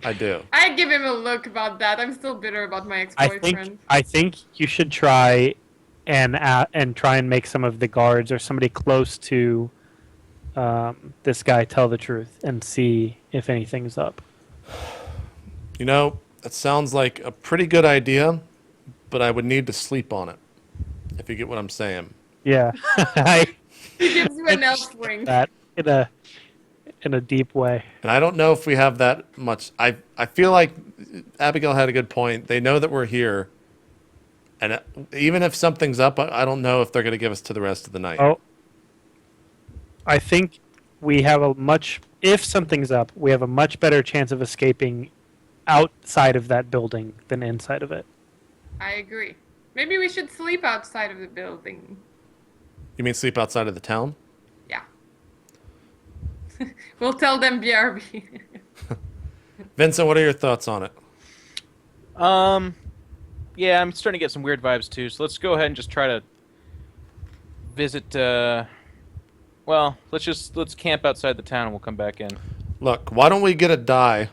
I do. I give him a look about that. I'm still bitter about my ex-boyfriend. I think you should try and try and make some of the guards or somebody close to this guy tell the truth and see if anything's up. You know, that sounds like a pretty good idea, but I would need to sleep on it. If you get what I'm saying. Yeah, I He gives you an elf wink. that in a deep way. And I don't know if we have that much. I feel like Abigail had a good point. They know that we're here. And even if something's up, I don't know if they're going to give us to the rest of the night. Oh, I think we have if something's up, we have a much better chance of escaping outside of that building than inside of it. I agree. Maybe we should sleep outside of the building. You mean sleep outside of the town? Yeah. We'll tell them BRB. Vincent, what are your thoughts on it? Yeah, I'm starting to get some weird vibes too. So let's go ahead and just try to visit. Well, let's camp outside the town and we'll come back in. Look, why don't we get a die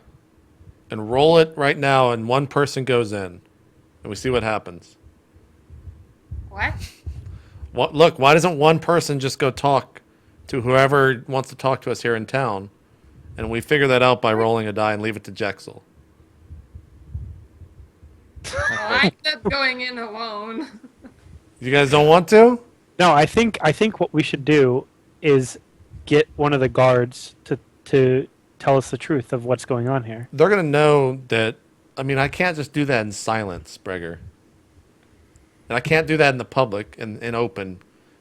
and roll it right now, and one person goes in, and we see what happens. What? Look, why doesn't one person just go talk to whoever wants to talk to us here in town, and we figure that out by rolling a die and leave it to Jexel? I'm not going in alone. You guys don't want to? No, I think what we should do is get one of the guards to tell us the truth of what's going on here. They're going to know that. I mean, I can't just do that in silence, Breger. And I can't do that in the public and open,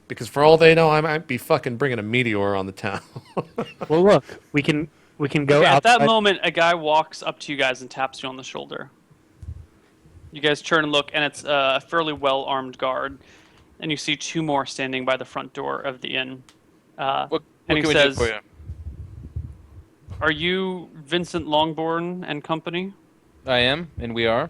because for all they know, I might be fucking bringing a meteor on the town. Well, look, we can go Okay, out. at that moment, a guy walks up to you guys and taps you on the shoulder. You guys turn and look, and it's a fairly well-armed guard. And you see two more standing by the front door of the inn. What and can he we says, do for you? "Are you Vincent Longbourn and company?" I am, and we are.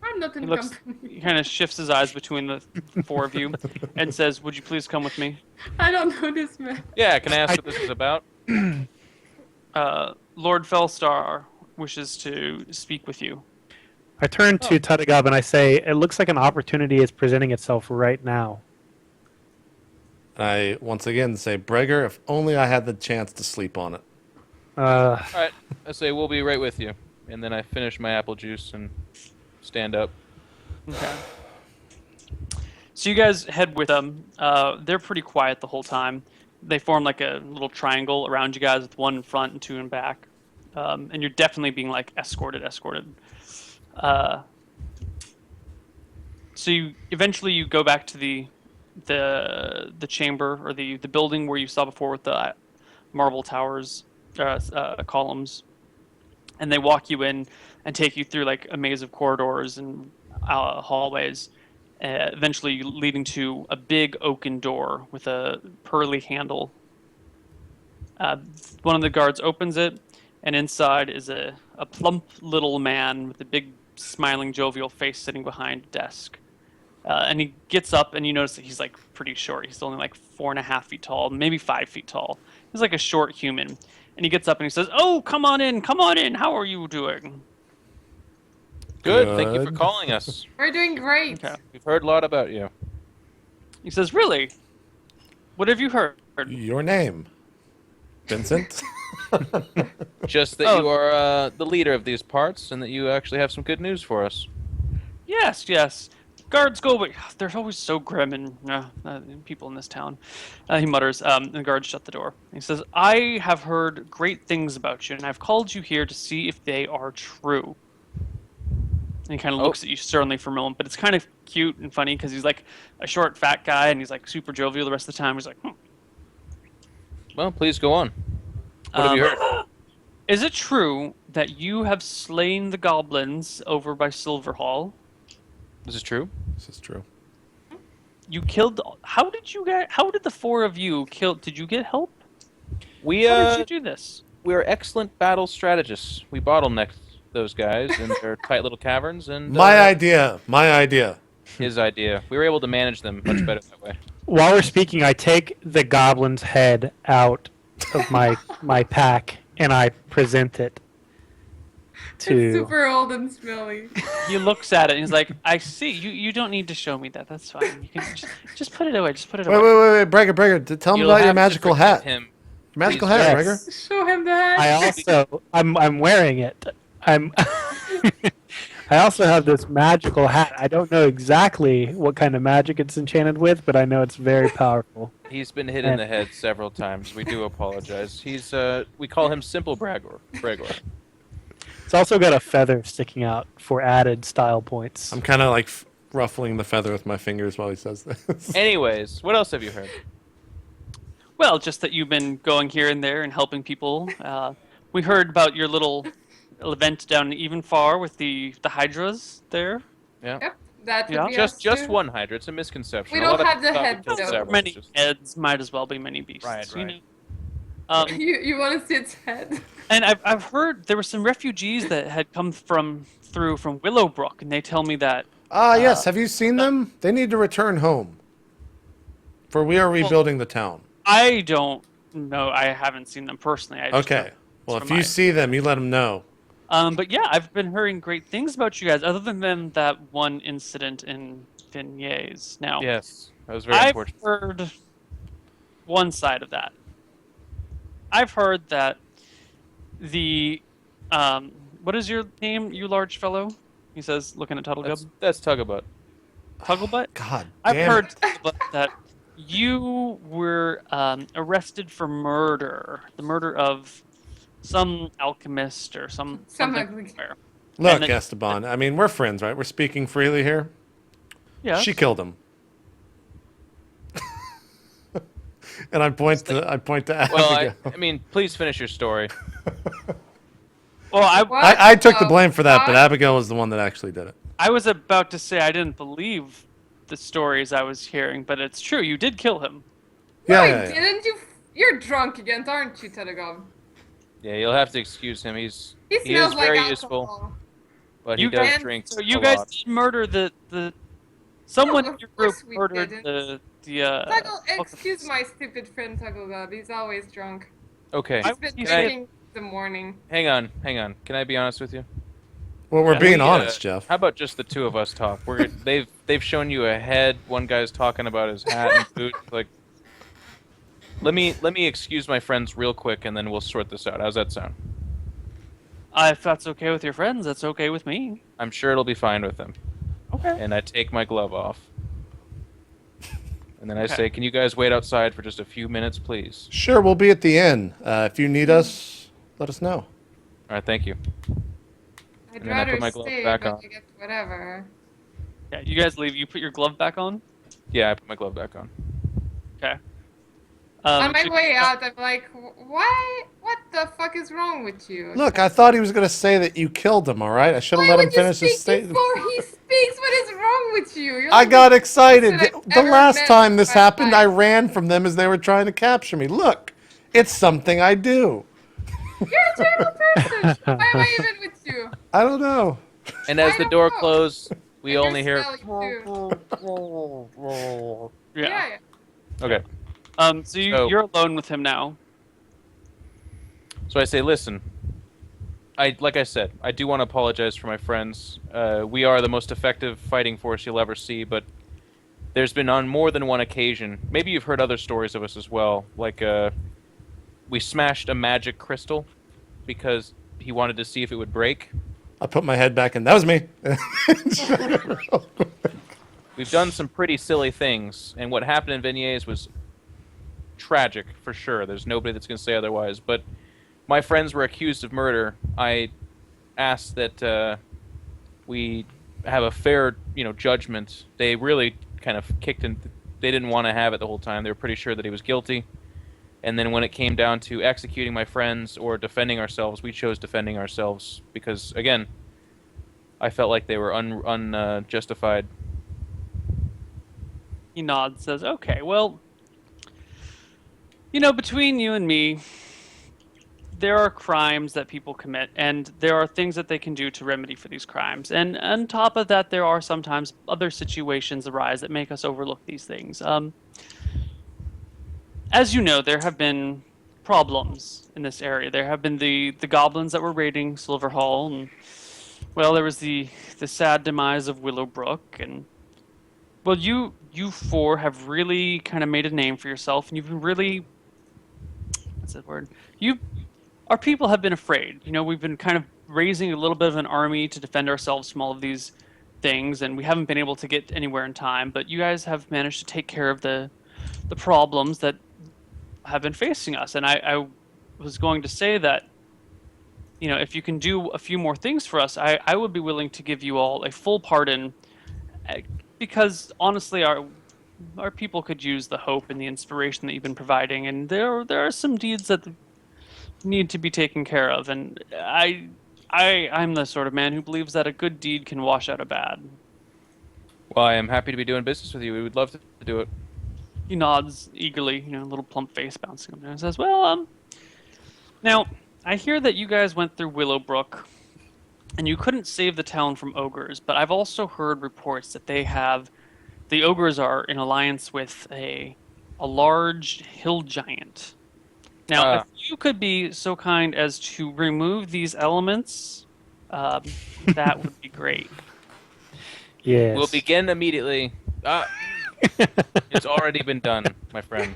I'm not in He looks. company. He kind of shifts his eyes between the four of you, and says, "Would you please come with me?" I don't know this man. Yeah, can I ask what this is about? Lord Felstar wishes to speak with you. I turn to Tuttigub and I say, "It looks like an opportunity is presenting itself right now." I once again say, Breger, if only I had the chance to sleep on it. All right, I say we'll be right with you, and then I finish my apple juice and stand up. Okay. So you guys head with them. They're pretty quiet the whole time. They form like a little triangle around you guys with one in front and two in back. And you're definitely being like escorted. So you eventually go back to the chamber or the building where you saw before with the marble towers, columns, and they walk you in and take you through like a maze of corridors and hallways, eventually leading to a big oaken door with a pearly handle. One of the guards opens it, and inside is a plump little man with a big smiling jovial face sitting behind a desk. And he gets up, and you notice that he's like pretty short. He's only like 4.5 feet tall, maybe 5 feet tall. He's like a short human. And he gets up and he says, "Oh, come on in. How are you doing?" Good, thank you for Good. calling us. We're doing great. Okay. We've heard a lot about you. He says, "Really? What have you heard?" Your name, Vincent? Just that you are the leader of these parts, and that you actually have some good news for us. Yes. Guards go, but they're always so grim and people in this town. He mutters, and the guards shut the door. He says, "I have heard great things about you, and I've called you here to see if they are true." And he kind of looks at you sternly for a moment, but it's kind of cute and funny because he's like a short, fat guy, and he's like super jovial the rest of the time. He's like, Well, please go on. What have you heard? Is it true that you have slain the goblins over by Silverhall? This is true. This is true. You killed. How did the four of you kill? Did you get help? We How did you do this? we're excellent battle strategists. We bottlenecked those guys in their tight little caverns, and My idea. his idea. We were able to manage them much better that way. While we're speaking, I take the goblin's head out of my pack and I present it It's to. super old and smelly. He looks at it and he's like, "I see. You don't need to show me that. That's fine. You can just put it away. Just put it Wait, away." wait, Bragger, tell me You'll about your have to magical forgive hat. Him. Magical Please, hat, yes. Bragger. Show him that. I'm wearing it. I'm. I also have this magical hat. I don't know exactly what kind of magic it's enchanted with, but I know it's very powerful. He's been hit in the head several times. We do apologize. He's we call him Simple Bragor. It's also got a feather sticking out for added style points. I'm kind of like ruffling the feather with my fingers while he says this. Anyways, what else have you heard? Well, just that you've been going here and there and helping people. We heard about your little event down in Evenfar with the hydras there. Yeah. Yep, that would Yeah. be us Just too. one Hydra. It's a misconception. We A lot don't of have the people thought we head, killed though. several. Many It's just- heads might as well be many beasts. Right, you right. know? You want to see its head? And I've heard there were some refugees that had come through from Willowbrook, and they tell me that Yes. Have you seen them? They need to return home. For we are rebuilding the town. I don't know. I haven't seen them personally. I just Okay. heard Well, from if you see them, you let them know. But yeah, I've been hearing great things about you guys, other than that one incident in Vignes. Now, Yes, that was very I've unfortunate. heard one side of that. I've heard that the what is your name, you large fellow? He says, looking at Tuttlegubb. That's Tugabutt. Tugglebutt? God I've damn heard it. Tugglebutt, that you were arrested for murder, the murder of some alchemist or Some something. ugly- Look, And then- Esteban, I mean, we're friends, right? We're speaking freely here. Yeah. She killed him. And I point to Well, Abigail. I mean, please finish your story. Well, What I took the blame for that, but fuck? Abigail was the one that actually did it. I was about to say I didn't believe the stories I was hearing, but it's true. You did kill him. Yeah, Wait, yeah, yeah. didn't you? You're drunk again, aren't you, Telegob? Yeah, you'll have to excuse him. He He smells is like very alcohol. useful, but You he does guys- drink So you a guys lot. did murder the someone No, in your of group course we murdered didn't. the Tuggle, excuse alchemist. my stupid friend Tugglegob. He's always drunk. Okay, I- He's been Can drinking the morning. hang on. Can I be honest with you? Well, we're Yeah. being We, honest, Jeff. How about just the two of us talk? They've shown you a head. One guy's talking about his hat and boot. Like, let me excuse my friends real quick, and then we'll sort this out. How's that sound? If that's okay with your friends, that's okay with me. I'm sure it'll be fine with them. Okay. And I take my glove off, and then I Okay. say, "Can you guys wait outside for just a few minutes, please?" Sure, we'll be at the inn. If you need us, let us know. All right, thank you. I'd And then I rather put my glove stay, back but on. I guess whatever. Yeah, you guys leave. You put your glove back on. Yeah, I put my glove back on. Okay. On my so- way out, I'm like, why? What the fuck is wrong with you? Look, I thought he was going to say that you killed him, all right? I should have Why let him would you finish his speak statement. before he speaks? What is wrong with you? You're I like got the excited. person I've The ever last met time in this my happened, I life. ran from them as they were trying to capture me. Look, it's something I do. You're a terrible person. Why am I even with you? I don't know. And as I the don't door know. closed, we And only you're hear. smelly, too. Yeah. Yeah. Okay. So So- you're alone with him now. So I say, listen. Like I said, I do want to apologize for my friends. We are the most effective fighting force you'll ever see, but there's been on more than one occasion. Maybe you've heard other stories of us as well. Like we smashed a magic crystal because he wanted to see if it would break. I put my head back in. That was me. We've done some pretty silly things, and what happened in Vignes was tragic for sure. There's nobody that's going to say otherwise. But my friends were accused of murder. I asked that we have a fair, judgment. They really kind of kicked in. They didn't want to have it the whole time. They were pretty sure that he was guilty. And then when it came down to executing my friends or defending ourselves, we chose defending ourselves because, again, I felt like they were unjustified. He nods, says, "Okay, well, between you and me, there are crimes that people commit, and there are things that they can do to remedy for these crimes. And on top of that, there are sometimes other situations arise that make us overlook these things. As you know, there have been problems in this area. There have been the goblins that were raiding Silver Hall, and well, there was the sad demise of Willowbrook, and well, you four have really kind of made a name for yourself, and you've been really, what's that word? Our people have been afraid. You know, we've been kind of raising a little bit of an army to defend ourselves from all of these things, and we haven't been able to get anywhere in time. But you guys have managed to take care of the problems that have been facing us. And I was going to say that, you know, if you can do a few more things for us, I would be willing to give you all a full pardon, because honestly, our people could use the hope and the inspiration that you've been providing, and there are some deeds that need to be taken care of, and I'm the sort of man who believes that a good deed can wash out a bad. Well, I am happy to be doing business with you. We would love to do it. He nods eagerly, you know, a little plump face bouncing up there, and says, well, now, I hear that you guys went through Willowbrook, and you couldn't save the town from ogres, but I've also heard reports that the ogres are in alliance with a large hill giant. Now, if you could be so kind as to remove these elements, that would be great. Yes. We'll begin immediately. It's already been done, my friend.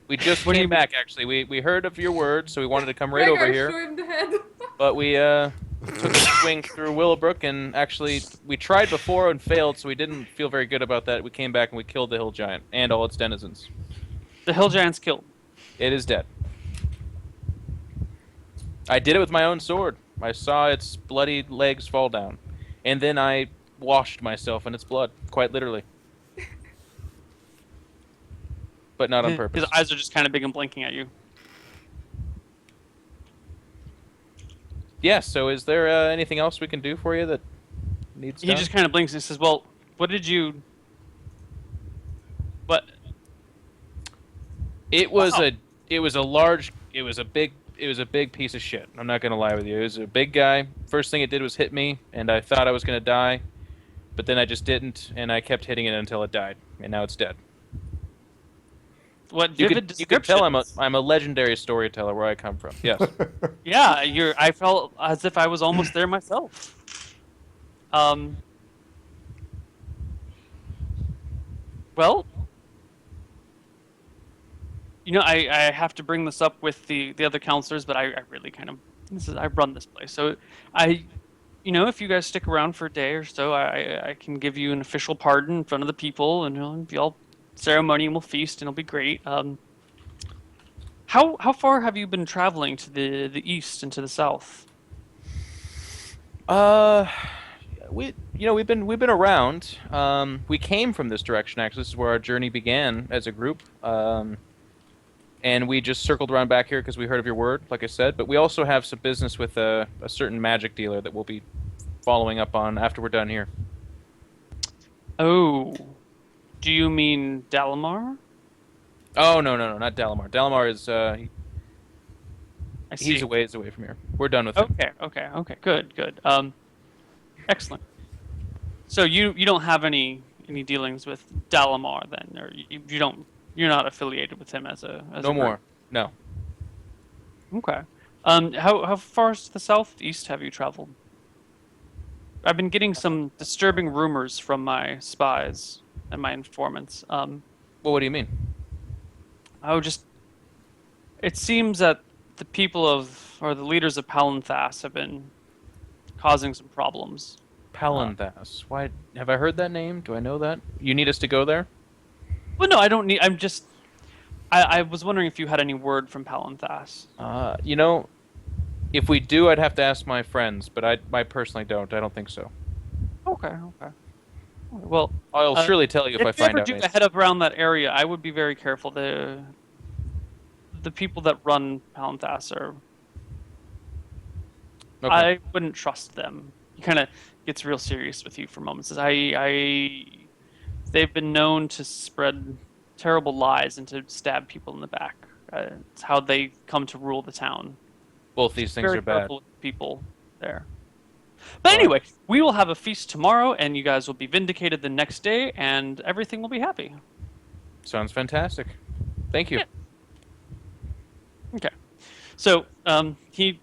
We just came back, actually. We heard of your words, so we wanted to come right over here. But we took a swing through Willowbrook, and actually, we tried before and failed, so we didn't feel very good about that. We came back and we killed the hill giant and all its denizens. The hill giant's killed. It is dead. I did it with my own sword. I saw its bloody legs fall down. And then I washed myself in its blood, quite literally. But not on purpose. His eyes are just kind of big and blinking at you. Yeah, so is there anything else we can do for you that needs done? He just kind of blinks and says, well, what did you... What? It was a big piece of shit. I'm not gonna lie with you. It was a big guy. First thing it did was hit me, and I thought I was gonna die, but then I just didn't, and I kept hitting it until it died, and now it's dead. What You vivid could tell descriptions. I'm a legendary storyteller where I come from. Yes. Yeah, I felt as if I was almost there myself. Well, you know, I have to bring this up with the other counselors, but I really kind of I run this place, so you know, if you guys stick around for a day or so, I can give you an official pardon in front of the people, and it'll be all ceremonial feast, and it'll be great. How far have you been traveling to the east and to the south? We've been around. We came from this direction, actually. This is where our journey began as a group. And we just circled around back here because we heard of your word, like I said. But we also have some business with a certain magic dealer that we'll be following up on after we're done here. Oh, do you mean Dalamar? Oh, no, not Dalamar. Dalamar is, I see. he's a ways away from here. We're done with him. Okay. Good. Excellent. So you don't have any dealings with Dalamar then, or you're not affiliated with him as a No more. group? No. Okay. How far to the southeast have you traveled? I've been getting some disturbing rumors from my spies and my informants. Well, what do you mean? It seems that the the leaders of Palanthas have been causing some problems. Palanthas. Why have I heard that name? Do I know that? You need us to go there? Well, no, I don't need. I was wondering if you had any word from Palanthas. If we do, I'd have to ask my friends, but I personally don't. I don't think so. Okay. Well, I'll surely tell you if I find out. If you ever do head up around that area, I would be very careful. The people that run Palanthas are. Okay. I wouldn't trust them. He kind of gets real serious with you for moments. Says, they've been known to spread terrible lies and to stab people in the back. It's how they come to rule the town. Both these things Very are bad. careful with the people there. But anyway, we will have a feast tomorrow, and you guys will be vindicated the next day, and everything will be happy. Sounds fantastic. Thank you. Yeah. Okay. So he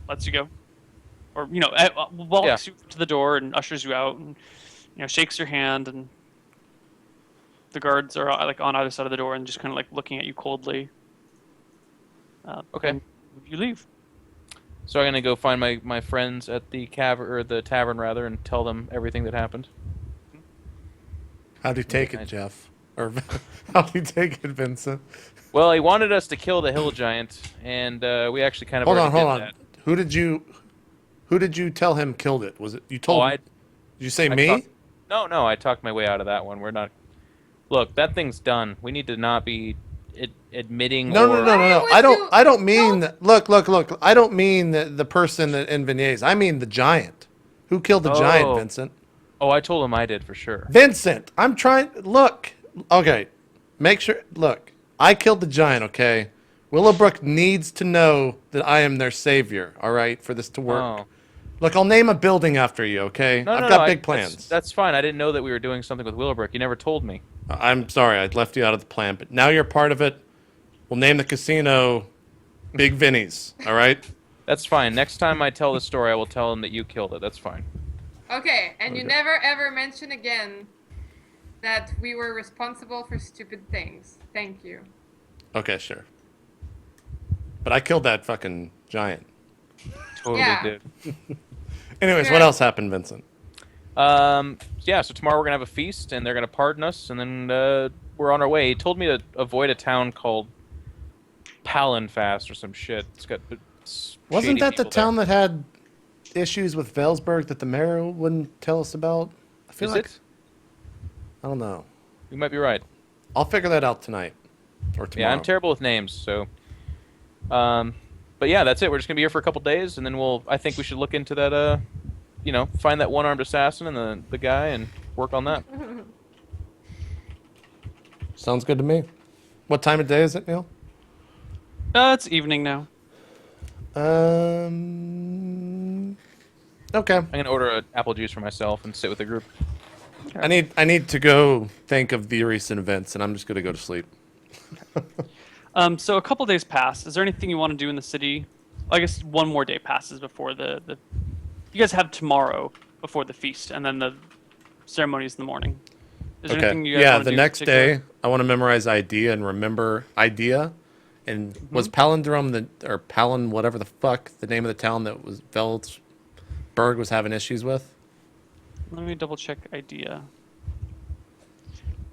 lets you go, or walks you to the door and ushers you out, and shakes your hand, and the guards are like on either side of the door and just kind of like looking at you coldly. Okay. And you leave. So I'm gonna go find my friends at the tavern rather, and tell them everything that happened. How'd you take it, Jeff? Or how'd you take it, Vincent? Well, he wanted us to kill the hill giant, and we actually kind of Hold already on. did that. Who did you tell him killed it? Was it you Oh, told? Did you say me? No, I talked my way out of that one. We're not. Look, that thing's done. We need to not be admitting. No. Why would I don't you- mean no. that. Look. I don't mean the person in Vignes. I mean the giant. Who killed the giant, Oh. Vincent? Oh, I told him I did for sure. Vincent, I'm trying. Look. Okay. Make sure. Look. I killed the giant, okay? Willowbrook needs to know that I am their savior, all right, for this to work. Oh. Look, I'll name a building after you, okay? No, I've got big That's, plans. that's fine. I didn't know that we were doing something with Willowbrook. You never told me. I'm sorry, I left you out of the plan, but now you're part of it. We'll name the casino Big Vinny's, all right? That's fine. Next time I tell the story, I will tell him that you killed it. That's fine. Okay, and you Okay. never ever mention again that we were responsible for stupid things. Thank you. Okay, sure. But I killed that fucking giant. Totally Yeah. did. Anyways, Yeah. what else happened, Vincent? Yeah, so tomorrow we're gonna have a feast, and they're gonna pardon us, and then we're on our way. He told me to avoid a town called Palinfast or some shit. It's got Wasn't shady that the people town there. that had issues with Valesburg that the mayor wouldn't tell us about? I feel Is like it? I don't know. You might be right. I'll figure that out tonight or tomorrow. Yeah, I'm terrible with names, so. But yeah, that's it. We're just gonna be here for a couple days, and then I think we should look into that. Find that one-armed assassin and the guy, and work on that. Sounds good to me. What time of day is it, Neil? It's evening now. Okay. I'm gonna order an apple juice for myself and sit with the group. I need to go think of the recent events, and I'm just gonna go to sleep. So a couple days pass. Is there anything you want to do in the city? I guess one more day passes before the you guys have tomorrow before the feast, and then the ceremony is in the morning. Is there Okay. anything you guys Yeah, want to the do in next particular? day, I want to memorize idea and remember idea. And was Palindrome or Palin, whatever the fuck, the name of the town that was Velsberg was having issues with? Let me double check idea.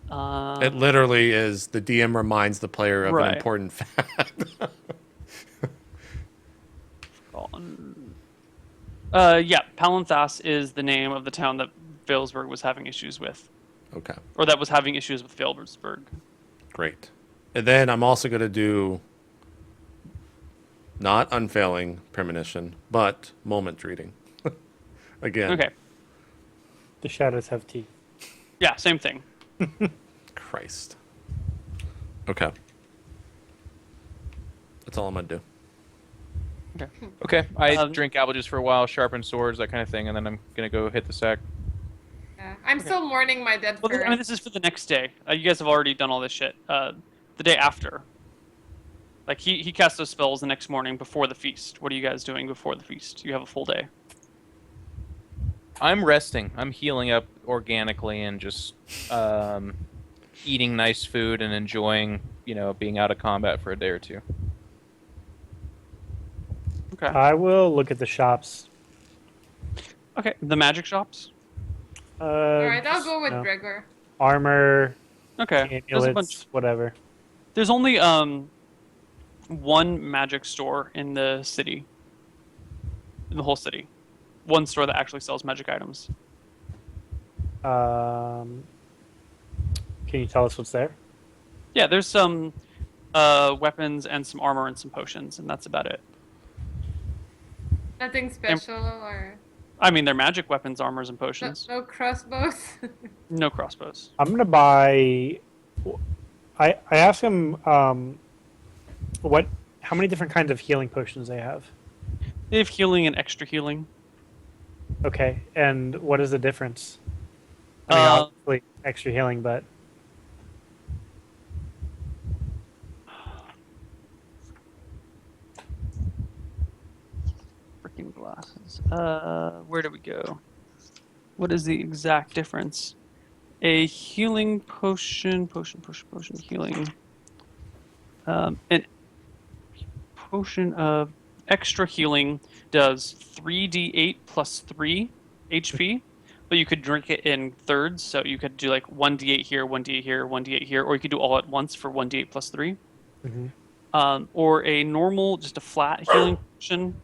It literally is the DM reminds the player of an Right. important fact. Yeah, Palinthas is the name of the town that Valesburg was having issues with, Okay, or that was having issues with Valesburg. great. And then I'm also going to do not unfailing premonition, but moment reading. Again. Okay. The shadows have teeth. Yeah, same thing. Christ. Okay. That's all I'm going to do. Okay, I Um, drink apple juice for a while, sharpen swords, that kind of thing, and then I'm gonna go hit the sack. Yeah. I'm still mourning my dead Well, friend. this is for the next day. You guys have already done all this shit. The day after. Like, he casts those spells the next morning before the feast. What are you guys doing before the feast? You have a full day. I'm resting. I'm healing up organically and just eating nice food and enjoying, being out of combat for a day or two. Okay. I will look at the shops. Okay, the magic shops? Alright, I'll just, go with you know, Gregor. armor, Okay. There's a bunch. amulets, whatever. There's only one magic store in the city. In the whole city. One store that actually sells magic items. Can you tell us what's there? Yeah, there's some weapons and some armor and some potions, and that's about it. Nothing special or I mean, they're magic weapons, armors, and no, potions. no crossbows. No crossbows. I'm gonna buy. I asked him how many different kinds of healing potions they have. They have healing and extra healing. Okay, and what is the difference? I mean, obviously extra healing, but glasses. Where do we go? What is the exact difference? A healing potion, healing. An potion of extra healing does 3d8 plus 3 HP, but you could drink it in thirds, so you could do like 1d8 here, 1d8 here, 1d8 here, or you could do all at once for 1d8 plus 3. Or a normal, just a flat healing potion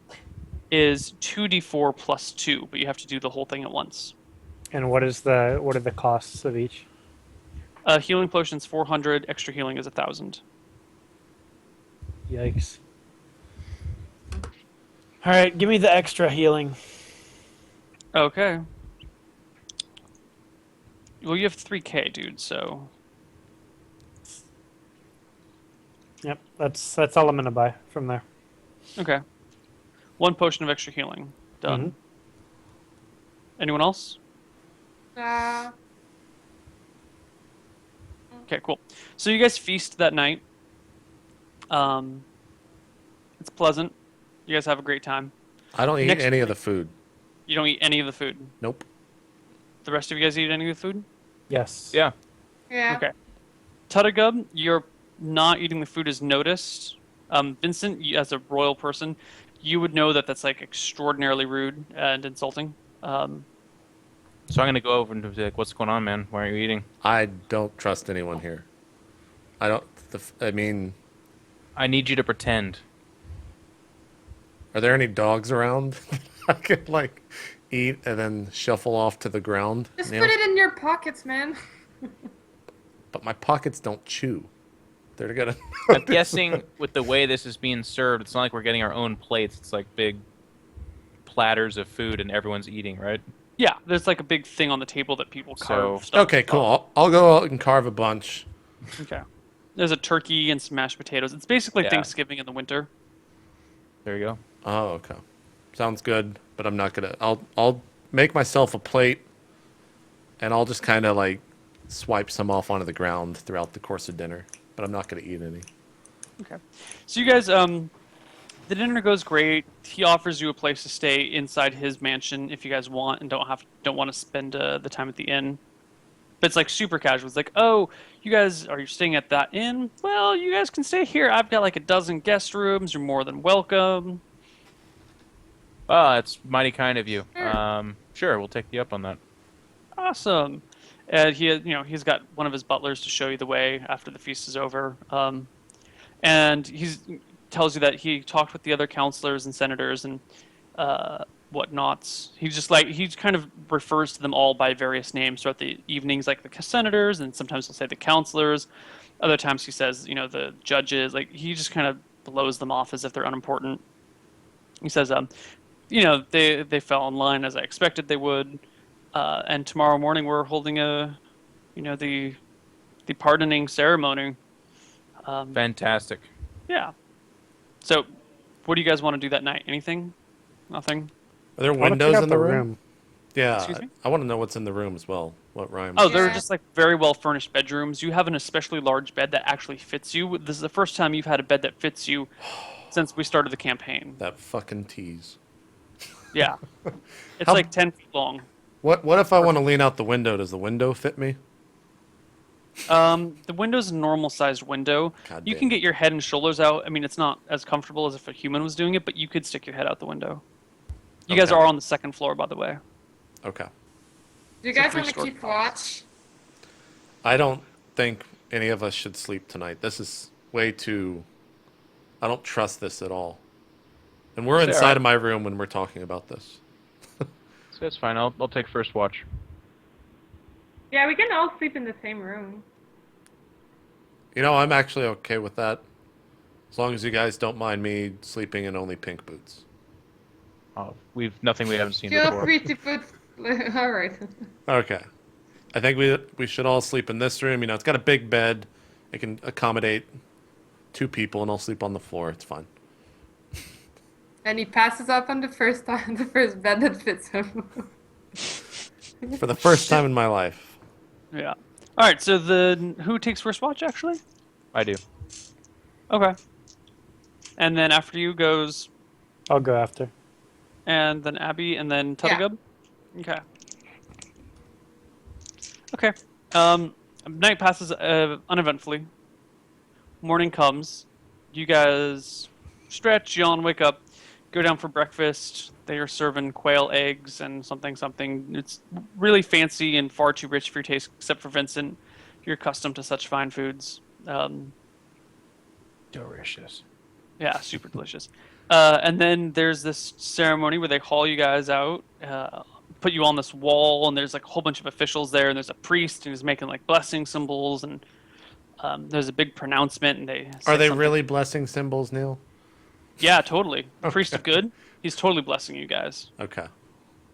is 2d4 plus 2, but you have to do the whole thing at once. And what are the costs of each? Healing potion's 400, extra healing is 1,000. Yikes. All right, give me the extra healing. Okay. Well, you have 3k, dude, so... Yep, that's all I'm gonna buy from there. Okay. 1 potion of extra healing. Done. Anyone else? Uh, Okay, cool. So you guys feast that night. It's pleasant. You guys have a great time. I don't eat Next any of the food. You don't eat any of the food. Nope. The rest of you guys eat any of the food? Yes. Yeah. yeah. Okay. Tutagub, you're not eating the food as noticed. Vincent, as a royal person, you would know that that's like extraordinarily rude and insulting. So I'm gonna go over and be like, "What's going on, man? Why aren't you eating?" I don't trust anyone here. I mean, I need you to pretend. are there any dogs around? I could like eat and then shuffle off to the ground. Just Neal? put it in your pockets, man. But my pockets don't chew. They're gonna. I'm guessing with the way this is being served, it's not like we're getting our own plates. It's like big platters of food and everyone's eating, right? Yeah, there's like a big thing on the table that people carve So- stuff Okay, cool. off. I'll go out and carve a bunch. Okay. There's a turkey and some mashed potatoes. It's basically Yeah. Thanksgiving in the winter. There you go. Oh, okay. Sounds good, but I'm not gonna. I'll make myself a plate, and I'll just kind of like swipe some off onto the ground throughout the course of dinner. But I'm not gonna eat any. Okay. So you guys, the dinner goes great. He offers you a place to stay inside his mansion if you guys want and don't want to spend the time at the inn. But it's like super casual. It's like, oh, you guys are you staying at that inn? Well, you guys can stay here. I've got like a dozen guest rooms. You're more than welcome. Oh, it's mighty kind of you. Sure. Sure, we'll take you up on that. Awesome. And he's got one of his butlers to show you the way after the feast is over. And he tells you that he talked with the other counselors and senators and whatnots. He kind of refers to them all by various names throughout the evenings, like the senators, and sometimes he'll say the counselors. Other times he says, the judges. Like he just kind of blows them off as if they're unimportant. He says, they fell in line as I expected they would. And tomorrow morning we're holding the pardoning ceremony. Fantastic. Yeah. So, what do you guys want to do that night? Anything? Nothing? Are there I wanna check windows out in the room? Yeah. Excuse me? I want to know what's in the room as well. What rhymes? Oh, they're Yeah. just like very well furnished bedrooms. You have an especially large bed that actually fits you. This is the first time you've had a bed that fits you since we started the campaign. That fucking tease. Yeah. It's How- like 10 feet long. What if I want to lean out the window? Does the window fit me? The window's a normal sized window. God You damn. can get your head and shoulders out. I mean, it's not as comfortable as if a human was doing it, but you could stick your head out the window. You guys Okay. are on the second floor, by the way. Okay. Do you It's a guys want to three-story keep watch? I don't think any of us should sleep tonight. This is way too. I don't trust this at all. And we're Sarah. inside of my room when we're talking about this. So that's fine. I'll take first watch. Yeah, we can all sleep in the same room. I'm actually okay with that. As long as you guys don't mind me sleeping in only pink boots. We've nothing we haven't seen Feel before. free to put. All right. Okay. I think we should all sleep in this room. It's got a big bed. It can accommodate 2 people, and I'll sleep on the floor. It's fine. And he passes up on the first bed that fits him. For the first time in my life. Yeah. All right. So who takes first watch actually? I do. Okay. And then after you goes. I'll go after. and then Abby, and then Tuttigub? Okay. Okay. Night passes uneventfully. Morning comes. You guys stretch, yawn, wake up, go down for breakfast. They are serving quail eggs and something. It's really fancy and far too rich for your taste, except for Vincent. You're accustomed to such fine foods. Delicious. Yeah, super delicious. And then there's this ceremony where they haul you guys out, put you on this wall, and there's like a whole bunch of officials there, and there's a priest, and he's making like blessing symbols, and there's a big pronouncement, and they say Are they something. really blessing symbols, Neil? Yeah, totally. Priest of good. He's totally blessing you guys. Okay.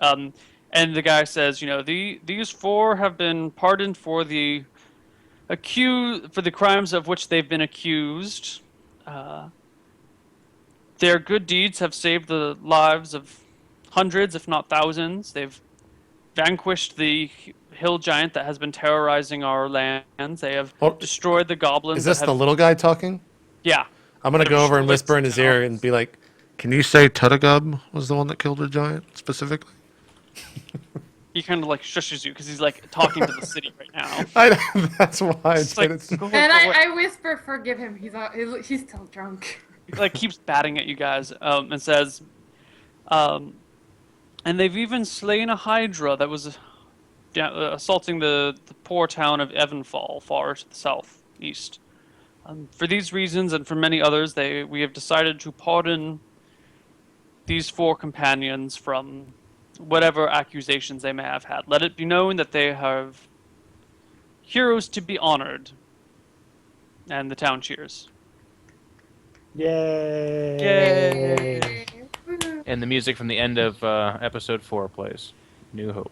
And the guy says, these four have been pardoned for the crimes of which they've been accused. Their good deeds have saved the lives of hundreds, if not thousands. They've vanquished the hill giant that has been terrorizing our lands. They have destroyed the goblins. Is this the little guy talking? Yeah. I'm going to go over and They've whisper in his ear and be like, can you say Tuttigub was the one that killed the giant specifically? He kind of like shushes you because he's like talking to the city right now. That's why I It's like, did it. go And away. I whisper, forgive him. He's still drunk. He like keeps batting at you guys and says, and they've even slain a hydra that was assaulting the poor town of Evanfall far to the southeast. For these reasons and for many others, we have decided to pardon these four companions from whatever accusations they may have had. Let it be known that they have heroes to be honored. And the town cheers. Yay! Yay! Woo. And the music from the end of episode 4 plays. New Hope.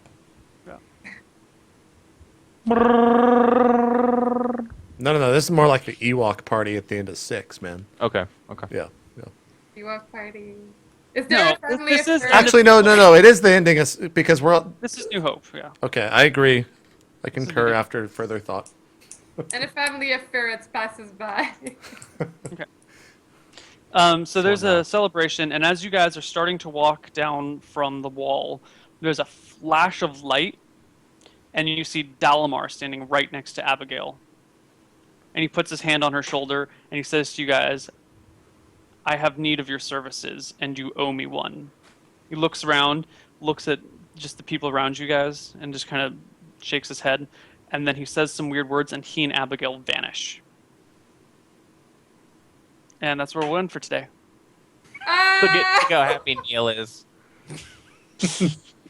No. This is more like the Ewok party at the end of 6, man. Okay. Yeah. You walk party. Is there No, suddenly this a is third? Actually, no. It is the ending because we're all... This is New Hope, yeah. Okay, I agree. I is concur the- after further thought. And a family of ferrets passes by. So there's a celebration, and as you guys are starting to walk down from the wall, there's a flash of light, and you see Dalamar standing right next to Abigail. And he puts his hand on her shoulder, and he says to you guys, I have need of your services, and you owe me one. He looks around, looks at just the people around you guys, and just kind of shakes his head, and then he says some weird words, and he and Abigail vanish. And that's where we'll end for today. Look how happy Neil is.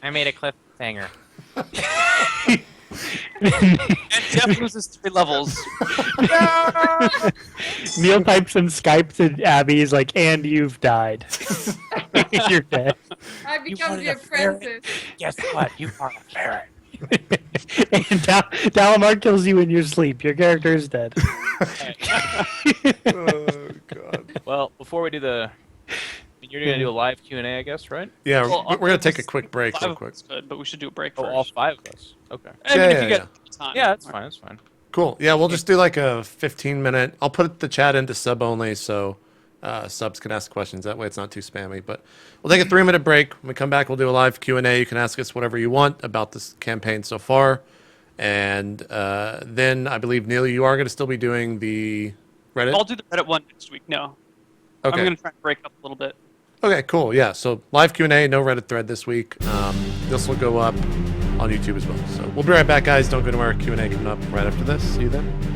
I made a cliffhanger. And Jeff loses 3 levels. Neil types in Skype to Abby. He's like, and you've died. You're dead. I become the apprentice. Guess what? You are a ferret. And Dalamar kills you in your sleep. Your character is dead. Oh, God. Well, before we do you're going to do a live Q&A, I guess, right? Yeah, Well, we're going to take a quick break 5 real of quick. us could, but we should do a break Oh, first. all 5 of us. Okay. I mean, Yeah, if you yeah, get time. Yeah, that's fine. That's fine. Cool. Yeah, we'll just do like a 15-minute... I'll put the chat into sub only so subs can ask questions. That way it's not too spammy. But we'll take a 3-minute break. When we come back, we'll do a live Q&A. You can ask us whatever you want about this campaign so far. And then I believe, Neil, you are going to still be doing the Reddit? I'll do the Reddit one next week. No. Okay. I'm going to try and break up a little bit. Okay, cool. Yeah, so live Q&A, no Reddit thread this week. This will go up on YouTube as well. So we'll be right back, guys. Don't go anywhere. Q&A coming up right after this. See you then.